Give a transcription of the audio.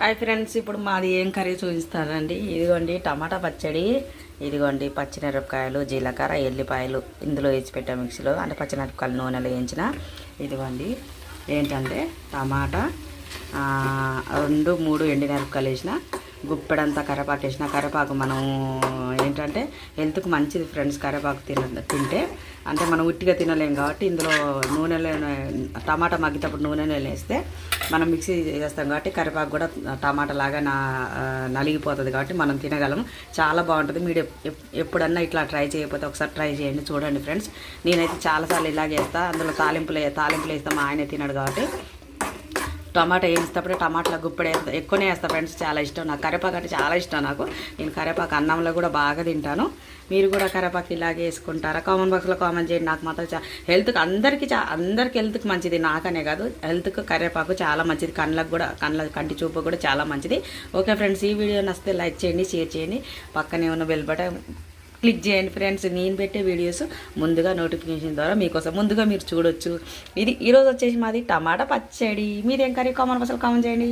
Hi friends, ఇప్పుడు మాది ఏం కర్రీ చూపిస్తానండి. ఇదిగోండి టమాటా పచ్చడి, ఇదిగోండి పచ్చిమిరపకాయలు, జీలకర్ర, ఎల్లిపాయలు ఇందులో వేసి పెట్టా మిక్సీలో, అంటే పచ్చిమిరపకాయలు నూనెలో వేయించిన. ఇదిగోండి ఏంటంటే టమాటా 2-3 ఎండుమిరపకాయలు వేసిన, గుప్పెడంతా కరివేపాకు వేసిన. కరివేపాకు మనం ఏంటంటే హెల్త్కి మంచిది ఫ్రెండ్స్. కరివేపాకు తింటే అంటే మనం ఉట్టిగా తినలేం కాబట్టి ఇందులో నూనెలో టమాటా మగ్గినప్పుడు నూనెలో వేస్తే మనం మిక్సీ చేస్తాం కాబట్టి కరివేపాకు కూడా టమాటా లాగా నలిగిపోతుంది కాబట్టి మనం తినగలం. చాలా బాగుంటుంది. మీరు ఎప్పుడన్నా ఇట్లా ట్రై చేయకపోతే ఒకసారి ట్రై చేయండి, చూడండి ఫ్రెండ్స్. నేనైతే చాలాసార్లు ఇలాగే వేస్తాను. అందులో తాలింపులు వేస్తాం, మా ఆయన తినడు కాబట్టి టమాటా వేసేటప్పుడు టమాటాల గుప్పెడు ఎక్కువనే వేస్తాను ఫ్రెండ్స్. చాలా ఇష్టం నాకు కరివేపాకు, అంటే చాలా ఇష్టం నాకు. నేను కరివేపాకు అన్నంలో కూడా బాగా తింటాను. మీరు కూడా కరివేపాకు ఇలాగే వేసుకుంటారా? కామెంట్ బాక్స్లో కామెంట్ చేయండి. నాకు మాత్రం హెల్త్కి అందరికీ హెల్త్కి మంచిది, నాకనే కాదు, హెల్త్కి కరివేపాకు చాలా మంచిది. కంటి చూపు కూడా చాలా మంచిది. ఓకే ఫ్రెండ్స్, ఈ వీడియో నచ్చితే లైక్ చేయండి, షేర్ చేయండి, పక్కనే ఉన్న బెల్ బటన్ క్లిక్ చేయండి ఫ్రెండ్స్. నేను పెట్టే వీడియోస్ ముందుగా నోటిఫికేషన్ ద్వారా మీకోసం ముందుగా మీరు చూడొచ్చు. ఇది ఈరోజు వచ్చేసి మాది టమాటా పచ్చడి. మీరేం కర్రీ? కామెంట్ బాక్స్లో కామెంట్ చేయండి.